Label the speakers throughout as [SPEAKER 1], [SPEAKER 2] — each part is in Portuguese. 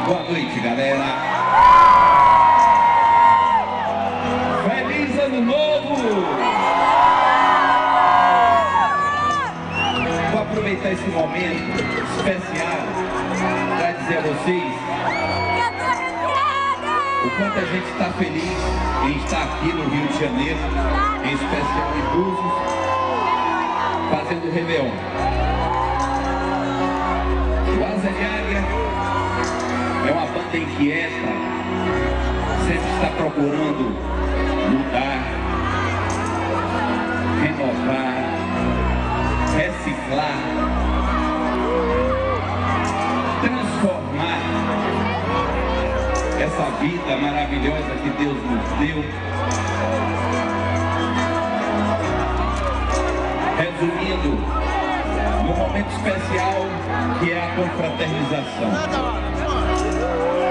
[SPEAKER 1] Boa noite, galera. Feliz Ano Novo! Vou aproveitar esse momento especial para dizer a vocês o quanto a gente está feliz em estar aqui no Rio de Janeiro, em especial em Búzios, fazendo o Réveillon. O Asa de Águia é uma banda inquieta, sempre está procurando mudar, renovar, reciclar, transformar essa vida maravilhosa que Deus nos deu. Resumindo, num momento especial que é a confraternização.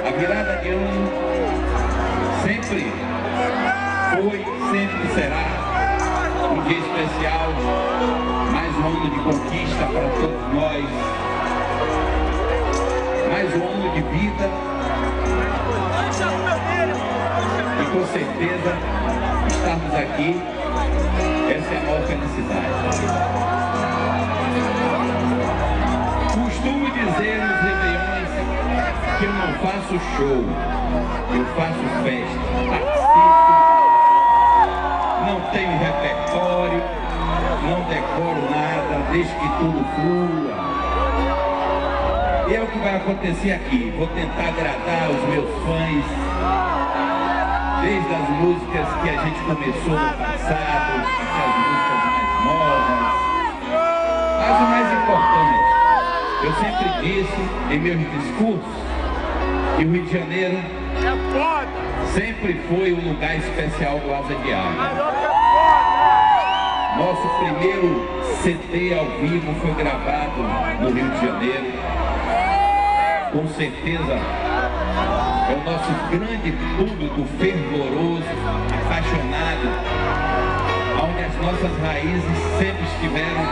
[SPEAKER 1] A virada de ano sempre foi, sempre será um dia especial, mais um ano de conquista para todos nós, mais um ano de vida e com certeza estarmos aqui, essa é a maior felicidade. Costumo dizer nos Réveillões que eu não faço show, eu faço festa, participo, não tenho repertório, não decoro nada, deixo que tudo flua. E é o que vai acontecer aqui, vou tentar agradar os meus fãs, desde as músicas que a gente começou no passado, até as músicas mais novas, mas o mais importante, eu sempre disse em meus discursos que o Rio de Janeiro sempre foi um lugar especial do Asa de Águia. Nosso primeiro CD ao vivo foi gravado no Rio de Janeiro. Com certeza é o nosso grande público fervoroso, apaixonado, onde as nossas raízes sempre estiveram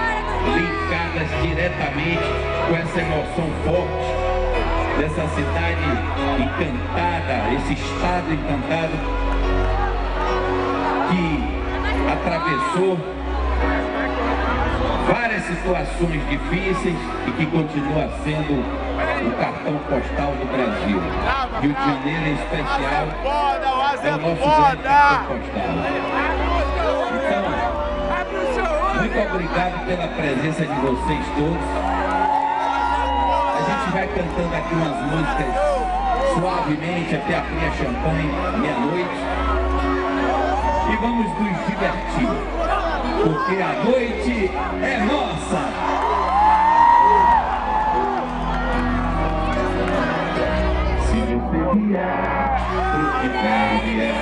[SPEAKER 1] linkadas diretamente com essa emoção forte dessa cidade encantada, esse estado encantado que atravessou várias situações difíceis e que continua sendo o cartão postal do Brasil. Rio de Janeiro em especial é o nosso grande cartão postal. Então, muito obrigado pela presença de vocês todos. A gente vai cantando aqui umas músicas suavemente até abrir a champanhe meia-noite. E vamos nos divertir, porque a noite é nossa! Se você vier, o que vier,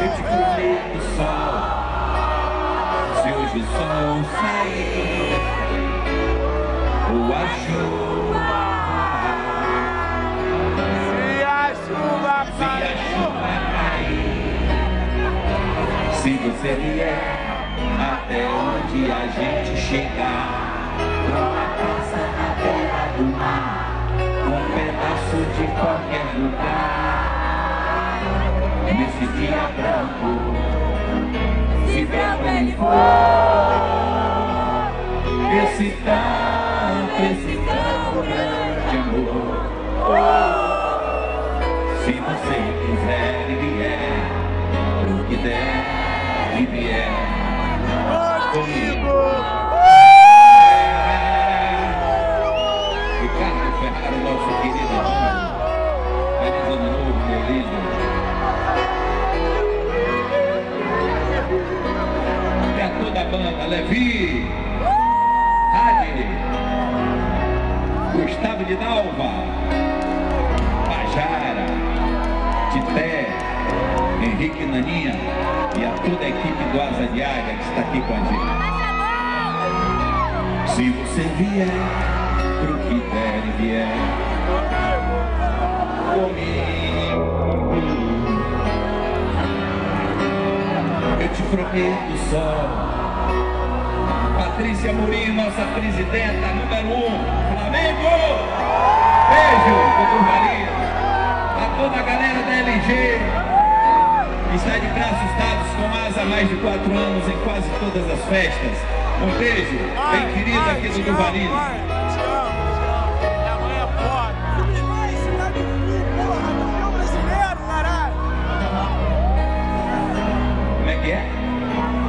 [SPEAKER 1] eu te prometo sol. Se hoje o sol sair, ou a chuva, se a chuva cair, se você vier até onde a gente chegar, uma casa na beira do mar, um pedaço de qualquer lugar, nesse dia branco, se branco ele for, esse tão grande amor. Se você quiser e vier, o que der e vier comigo. Ricardo Ferraro, nosso querido irmão. Feliz Ano Novo, meu lindo. E a toda a banda, Levi, Hadi, Gustavo de Dalva, Bajara, Tité, Henrique Naninha e a toda a equipe do Asa de Águia que está aqui com a gente. Se você vier, pro que der e vier, comigo, eu te prometo só Patrícia Murim, nossa presidenta número 1, Flamengo! Beijo, doutor Maria! A toda a galera da LG, que está de braços dados com asa há mais de 4 anos em quase todas as festas. Um beijo, bem querido aqui do Duvarini.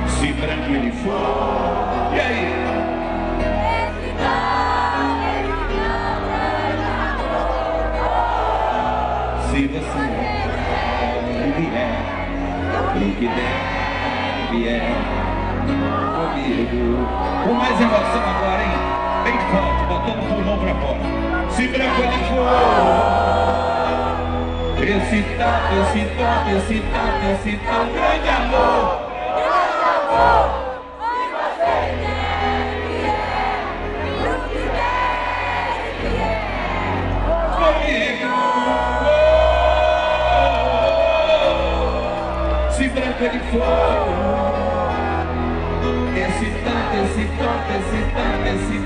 [SPEAKER 1] Se branco ele for, e aí? Se você vier, pro que der, vier comigo. Com mais emoção agora, hein? Bem forte, botando o pulmão pra fora. Se branco ele for, esse tão grande amor.
[SPEAKER 2] Se você quer vier, pro que der, vier
[SPEAKER 1] comigo. Se branco ele for, esse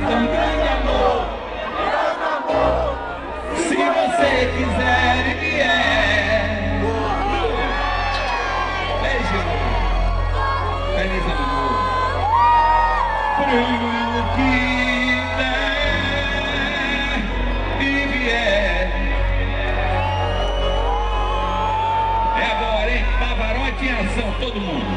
[SPEAKER 1] tão grande amor. Se você quiser e vier, beijo. Feliz ano novo. Pro que der e vier. É agora, hein? Pavarotti em ação, todo mundo.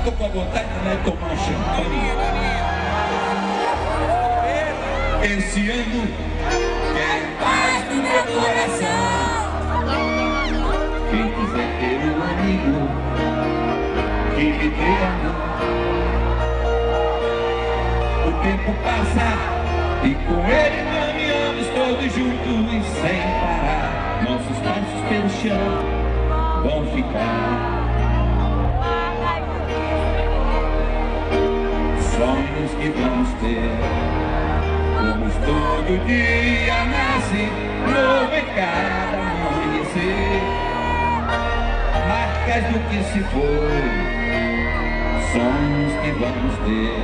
[SPEAKER 1] Tô com a vontade de tomar champanhe. Esse ano quero paz no meu coração. Quem quiser ter um amigo que me dê amor, o tempo passa e com ele caminhamos todos juntos sem parar. Nossos passos pelo chão vão ficar. Sonhos que vamos ter, como todo dia nasce novo em cada amanhecer. Marcas do que se foi, sonhos que vamos ter,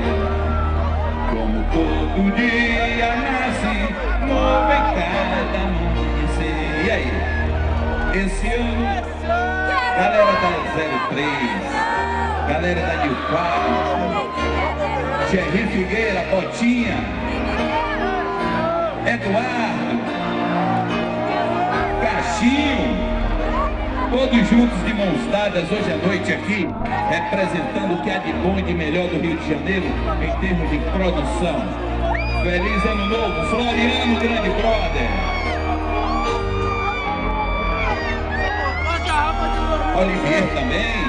[SPEAKER 1] como todo dia nasce novo em cada amanhecer. E aí, esse ano, galera da 03, galera da New Quality, Jerry Figueira, Botinha, Eduardo, Caixinho, todos juntos de mãos dadas hoje à noite aqui, representando o que há de bom e de melhor do Rio de Janeiro em termos de produção. Feliz ano novo, Floriano, grande brother. Olivier também.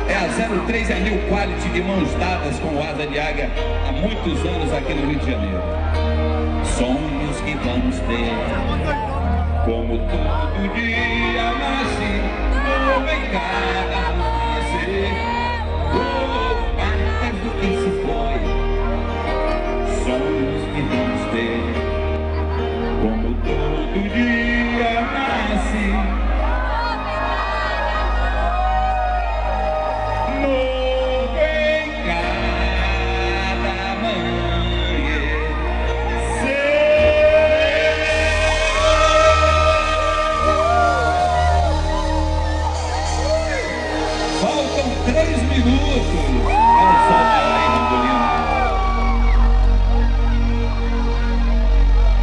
[SPEAKER 1] É a 03, é a New Quality de mãos dadas com o Asa de Águia há muitos anos aqui no Rio de Janeiro. Sonhos que vamos ter, como todo dia nasce, novo em cada amanhecer. Marcas do que se foi, sonhos que vamos ter, como todo dia nasce. Faltam 3 minutos. Olha só aí, Randolino.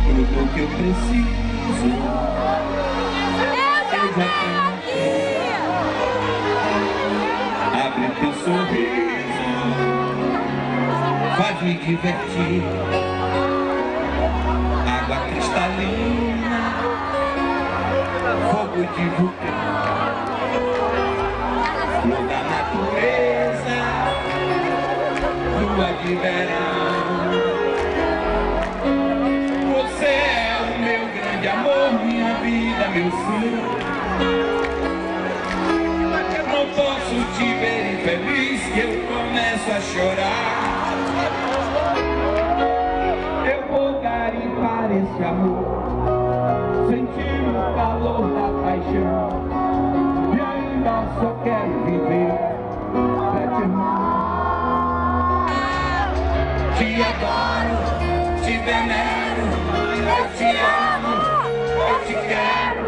[SPEAKER 1] Tudo que eu preciso, eu já tenho aqui. Abre teu sorriso, faz me divertir. Água cristalina, fogo de vulcão, flor da natureza, lua de verão. esse amor, sentir o calor da paixão, e ainda só quero viver pra te amar. Te adoro, te venero, eu te amo, eu te quero,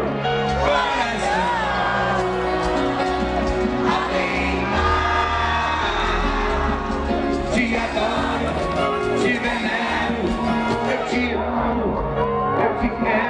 [SPEAKER 1] coração. Te adoro, te venero, eu te amo, eu te quero.